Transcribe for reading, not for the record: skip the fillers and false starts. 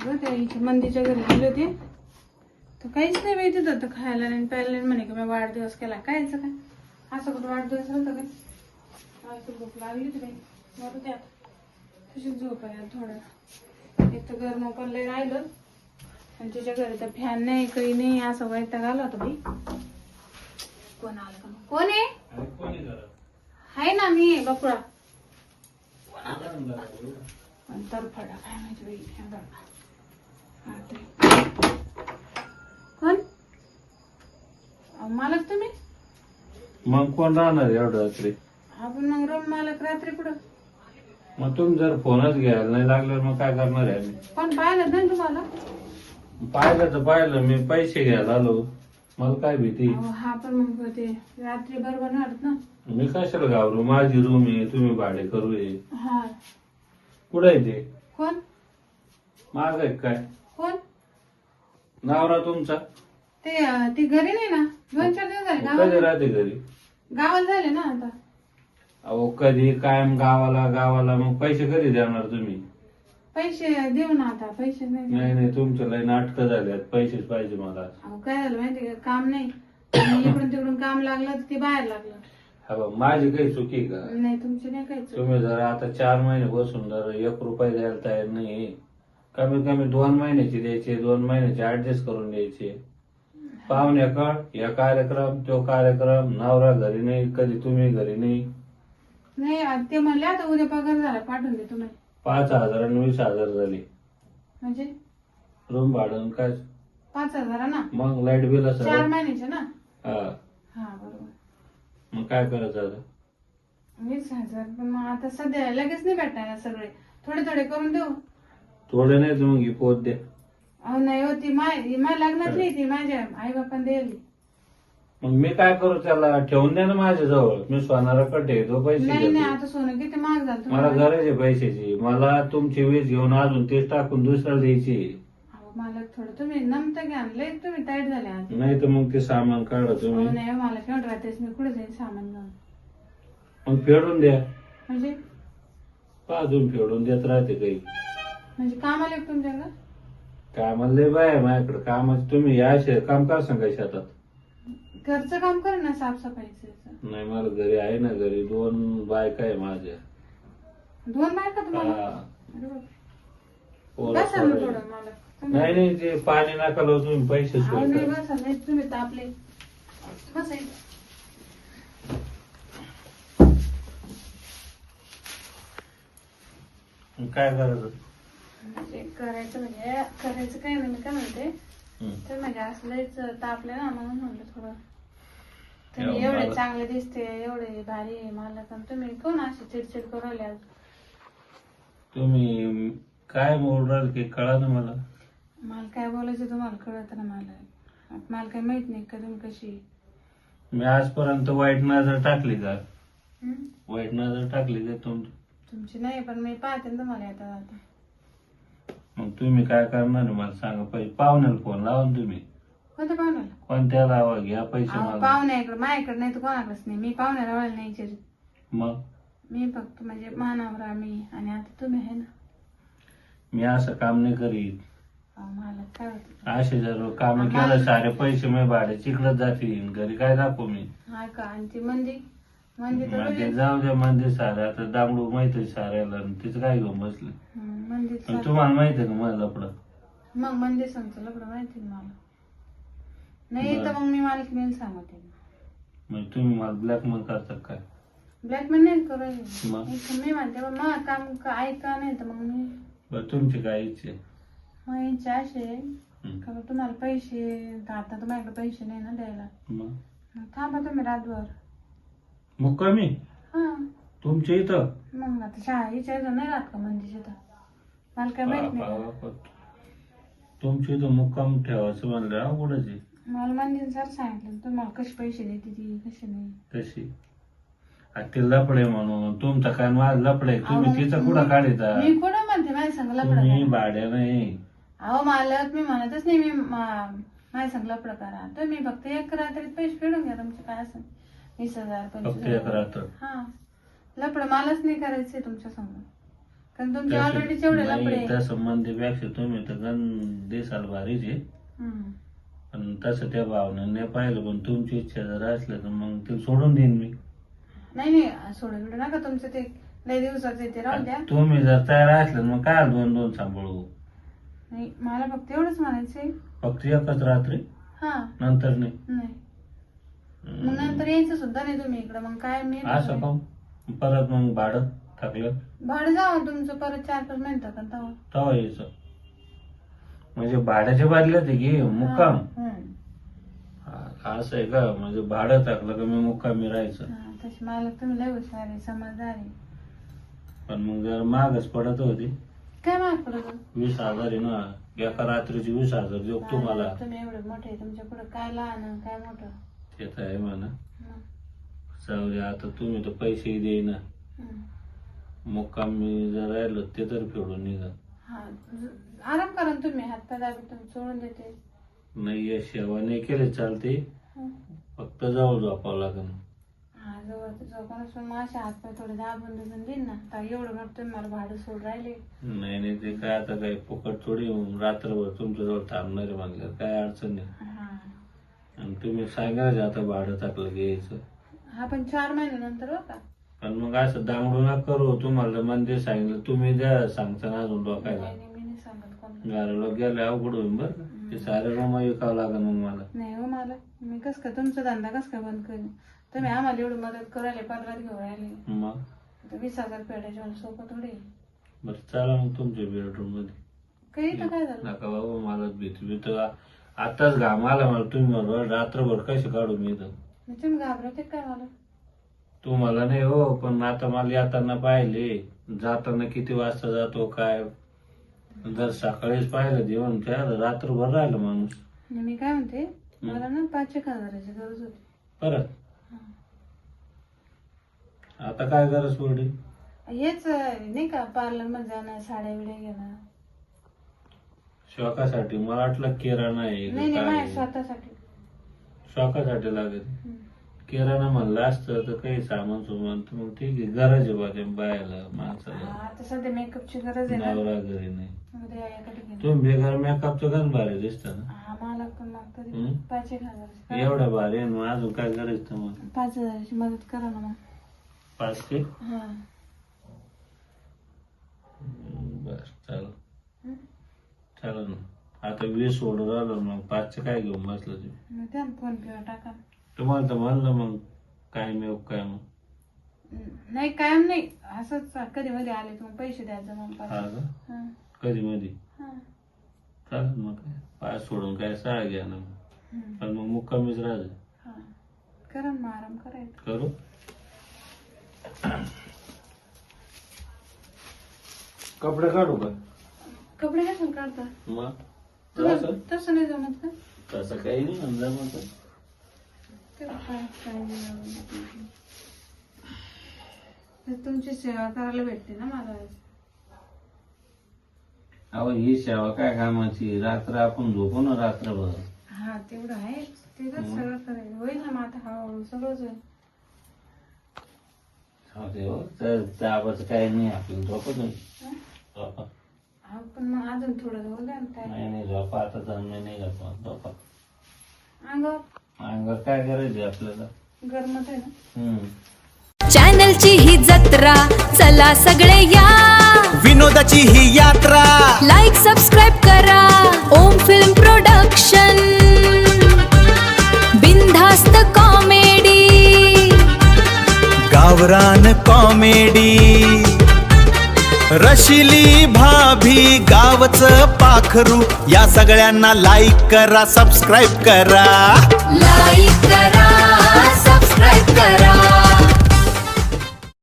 त्या इथे मंदीच्या घरी गेले होते तर काहीच नाही बाई तिथं तर खायला नाही प्यायला नाही म्हणे का मी वाढदिवस केला कायचं काय असं कुठं वाढदिवस होतं काय मला तर भूक लागली होती बाई बरं त्या तशीच झोप आहे थोडं एक तर गरम पण लय राहिलं आणि तिच्या घरी तर फॅन नाही काही नाही असं वैताग आला होता बाई. कोण आलं का कोण आहे हाय ना मी बकुळा तरफडा काय माहिती बाई हे बघा. कोण मालक तुम्ही मग कोण राहणार एवढं रात्री? आपण मग रूम मालक रात्री कुठं मग तुम्ही जर फोनच घ्यायला नाही लागल्यावर मग काय करणार आहे आम्ही? पण पाहिलं नाही तुम्हाला पाहिलं तर पाहिलं मी पैसे घ्यायला आलो मला काय भीती. हा पण मग ते रात्री बरोबर नाही वाटत ना. मी कशाला घाबरू माझी रूम आहे तुम्ही भाडे करू आहे. हा कुठं आहे ते? कोण माझं आहे काय कोण नवरा तुमचा? ते घरी नाही ना 2-4 दिवस झाले कधी गावाला राहते घरी? गावाला झाले ना आता. अहो कधी कायम गावाला मग पैसे कधी देणार तुम्ही? पैसे देऊ ना आता पैसे नाही नाही नाही तुमचं लय नाटकं झाल्यात पैसेच पाहिजे मला. अहो काय झालं माहिती का काम नाही आणि इकडून तिकडून काम लागलं तर ते बाहेर लागलं. हा बघ माझी काही चुकी का? नाही तुमची नाही काही चूक. तुम्ही जर आता 4 महिने बसून जर 1 रुपया द्यायला तयार नाही कमीत कमी 2 महिन्याचे द्यायचे 2 महिन्याचे ऍडजस्ट करून द्यायचे. पाहुण्याकड या कार्यक्रम तो कार्यक्रम नवरा घरी नाही कधी तुम्ही घरी नाही. नाही ते म्हणले आता उद्या पगार झाला पाठवून दे तुम्ही. 5,000 आणि 20,000 झाले म्हणजे रूम भाडं काय 5,000 ना मग लाईट बिल 4 असं. महिन्याचे ना. हा हा बरोबर मग काय करायचं आता? 20,000 पण मग आता सध्या लगेच नाही भेटणार ना सगळे थोडे थोडे करून देऊ. थोडे नाही तर मग ही पोत द्या. अहो नाही होती माझ्या लग्नातली ती माझ्या आई बापान दिली. मग मी काय करू त्याला ठेवून द्या ना माझ्याजवळ मी सोनाराकडे ठेवतो पैसे नाही नाही देतो. आता सोनं किती महाग झालं मला तुम्हाला. गरज आहे पैशाची मला तुमची वीज घेऊन अजून तेच टाकून दुसऱ्याला द्यायची. अहो मला थोडं तुम्ही नमतं घ्या लय तुम्ही टाईट झाले आज. नाही तर मग ते सामान काढा तुम्ही. अहो नाही मला केवढं राहतेस मी कुठे जाईल सामान घेऊन. मग फेडून द्या. म्हणजे अजून फेडून देत राहते काही. म्हणजे कामाला एक तुमच्याकडं कामाला लय बाय आहे माझ्याकडे कामाचं तुम्ही या काम कर सांगा शेतात. घरचं काम कर ना साफसफाईचं. नाही मला घरी आहे ना घरी 2 बायका आहे माझ्या. 2 बायका तुम्हाला. हा. अरे बापरे. पोरं बसा ना सोरायला. थोडं मला. नाही नाही ते पाणी नका लावू तुम्ही पैसे अहो नाही सोडा. बसा नाही तुम्ही तापले बसा इथं. काय करायचं? म्हणजे करायचं काय नाही मी काय म्हणते तर म्हणजे असं लयच तापले ना म्हणून म्हणलं थोडं तुम्ही एवढं एवढे मला- चांगले दिसते एवढे भारी आहे मला पण तुम्ही कोण अशी चिडचिड करू राहिले आज? तुम्ही काय बोलणार की कळा ना मला. मला काय बोलायचं तुम्हाला कळत ना मला काय माहित नाही का तुम्ही कशी. मी आजपर्यंत वाईट नजर टाकली का? हं? वाईट नजर टाकली का तुमची नाही पण मी पाहते ना तुम्हाला येता जाता. मग तुम्ही काय करणार आहे मला सांगा पहिले. पाहुण्याला फोन लावा ना तुम्ही. कोणत्या पाहुण्याला? कोणत्या लावा घ्या पैसे अहो, मला. पाहुण्याकडे माझ्याकडे नाही तर कोणाकडेच नाही मी पाहुण्याला वळायला नाही विचारित. मग मी फक्त म्हणजे मानावरा मी आणि आता तुम्ही आहे ना. मी असं काम नाही करीत. अहो, मला काय होतं असे जर काम आम्हाला- केलं सारे पैसे मी भाड्याचे इकडे जातील घरी काय दाखवू मी. हा का आणि ती मंदी मंदी तर म्हणजे बघेल. जाऊ द्या मंदिर सारे आता दामडू माहित आहे साऱ्याला आणि तिचं काय घेऊन बसले. मंदी पण तुम्हाला माहित आहे का मला लपडं. मग मंदी सांगतो लपडं माहिती ना मला. नाही बरं. तर मग मी मालकीने सांगते. म्हणजे तुम्ही मला ब्लॅकमेल करता काय? ब्लॅकमेल नाही करू मग? मी म्हणते पण मग काम ऐका नाही तर मग मी बरं तुमची काय इच्छा आहे? मग यांचे असे हं. का बा तुम्हाला पैसे आता तुम्हाला पैसे नाही ना द्यायला. मग मग थांबा तुम्ही रातभर. मग कमी हा तुमच्या इथं मग आता शाळा विचारायचं नाही राहत का मंदीच्या तर मला काय माहित नाही. बाबा, तुमच्या इथं मुक्काम ठेवायचं म्हणलं अवघडच आहे. मला मंदिर सर सांगितलं तुम्हाला कसे पैसे देते ती कसे नाही. तशी ते लफडे म्हणून तुमचा काय माझ लफडे तुम्ही तिचं कुठं काढता? मी कुठं म्हणते माझ्या संग तुम्ही लपडं भाड्या नाही. अहो मालक मी म्हणतच नाही मी माझ्या संग लपडं करा तुम्ही फक्त एक रात्रीत पैसे फेडून घ्या तुमचे काय असं 20,000 फक्त एक रात्र. हा लपडं मलाच नाही करायचंय तुमच्या संग. कारण तुमचे ऑलरेडी जेवढे लफडे नाही, तसं मंदीपेक्षा तुम्ही तर गण दिसाल भारीच आहे. हम्म. पण तसं त्या भावना नाही पाहिलं. पण तुमची इच्छा जर असलं तर मग ते सोडून देईन मी. नाही सोडून बिडू नका तुमचं ते लय दिवसाचं ते राहू द्या. तुम्ही जर तयार असलं मग काय 2-2 सांभाळू. नाही मला फक्त एवढंच म्हणायचंय. फक्त एकच रात्री हा नंतर नाही. नाही मग नंतर यायचं सुद्धा नाही तुम्ही इकडं. मग काय मी असं का परत मग भाडं टाकलं भाडं जावं तुमचं परत 4-5 मिनिटं का तेव्हा यायचं. म्हणजे भाड्याच्या बदल्यात आहे की मुक्काम. असं आहे का? म्हणजे भाडं टाकलं का मी मुक्कामी राहायचं. तशी मला तुम्ही लय हुशार आहे समजदार आहे. पण मग जर मागच पडत होती. काय माग पडत 20,000 आहे ना. एका रात्रीची 20,000 देऊ तुम्हाला. तुम्ही एवढे मोठे तुमच्या पुढे काय लहान काय मोठं ते तर आहे म्हणा. जाऊ द्या आता तुम्ही तर पैसेही देईना. मुक्काम मी जर राहिलो ते तर फेडून निघा. आराम करा ना तुम्ही. हातपाय दाबी तुम्ही सोडून देते. नाही या सेवा नाही केली चालते. फक्त जवळ झोपावं लागेल. हा जवळ झोपायला माझ्या हातपाय थोडे दाबून देईन ना. तर एवढं मग तुम्ही मला भाडं सोड राहिले. नाही ते काय आता काही फुकट थोडी रात्रभर तुमच्याजवळ थांबणार आहे म्हणलं काय अडचण नाही. आणि तुम्ही सांगायचं आता भाडं टाकलं की यायचं. हा पण 4 महिन्यानंतर हो का. पण मग असं दांगडू नका करू. तुम्हाला मंदिर सांगितलं तुम्ही द्या सांगता ना अजून डोकायला. मी नाही सांगत कोणाला. घराला गेले अवघड होईल बरं का. ते सारे रूम विकावं लागेल मग मला. नाही हो मला मी कस काय तुमचा धंदा कस काय बंद करेन. तुम्ही आम्हाला एवढी मदत करायला पगारात घेऊन राहिले. मग 20,000 फेडायचे मला सोपं थोडी. बरं चला मग तुमच्या बेडरूम मध्ये. काही तर काय झालं नका बाबा मला भीत आताच घाम आला मला. तुम्ही बरोबर रात्रभर कशी काढू मी इथं. मी तुम्ही घाबरते काय मला. तुम्हाला नाही हो. पण आता मला येताना पाहिले जाताना किती वाजता जातो काय. जर सकाळीच पाहिलं जेवण त्या रात्रभर राहिलं माणूस. मी काय म्हणते मला ना 5,000ची गरज होती परत. आता काय गरज पडली. हेच नाही का पार्लर मध्ये जाणं साड्या बिड्या घेणं. शौकासाठी मला वाटलं किराणा आहे नाही का माझ्या काय. स्वतःसाठी. शौकासाठी लागत. किराणा म्हणलं असतं तर काही सामान सुमान तर मग ठीक आहे. गरज आहे बा बायाला माणसाला. आता सध्या मेकअपची गरज आहे ना. नवरा घरी नाही. उद्या एका ठिकाणी. तुम्ही बेकार मेकअपचं गण भारी दिसत ना. हा मला पण मग तरी 5,000 एवढं भारी आहे मग अजून काय गरज तर मग. 5,000ची मदत करा ना मग. 500. हा बर चालेल ना. आता 20 सोडून राहिलो मग 5चे काय घेऊन बसलं तुम्ही. मग त्या फोन पे टाका. तुम्हाला तर म्हणलं मग काय मिळू काय मग. नाही कायम नाही असंच कधी मध्ये आले तर मग पैसे द्यायचं मग. हा का कधी मध्ये. चालेल मग काय 5 सोडून काय 6 घ्या ना. पण मग मुक्कामीच राहते. करा मग आराम करायचं. करू. कपडे काढू का. कपडे कशाला काढता. मग तसं नाही जमत का. तसं काही नाही समजा मग. तुमची सेवा करायला भेटते ना मला. अहो ही सेवा काय कामाची. रात्र आपण झोपू ना रात्रभर. हा तेवढं आहे. ते तर सगळं करायचं होईल ना. मग आता हळूहळू सगळंच होईल. हो तर दाबाचं काही नाही आपल्याला. झोपत नाही झोपा. हा पण मग अजून थोडं होऊ द्या ना. नाही झोपा आता जन्म नाही झोपा. झोपा अंगावर अंगावर काय करायचे आपल्याला. गरमत आहे ना. चॅनलची ही जत्रा चला सगळे या. विनोदाची ही यात्रा. लाईक सबस्क्राईब करा. ओम फिल्म प्रोडक्शन. बिनधास्त कॉमेडी. गावरान कॉमेडी. रशिली भाभी गावचं पाखरू. या सगळ्यांना लाईक करा सबस्क्राईब करा. लाईक करा सबस्क्राईब करा.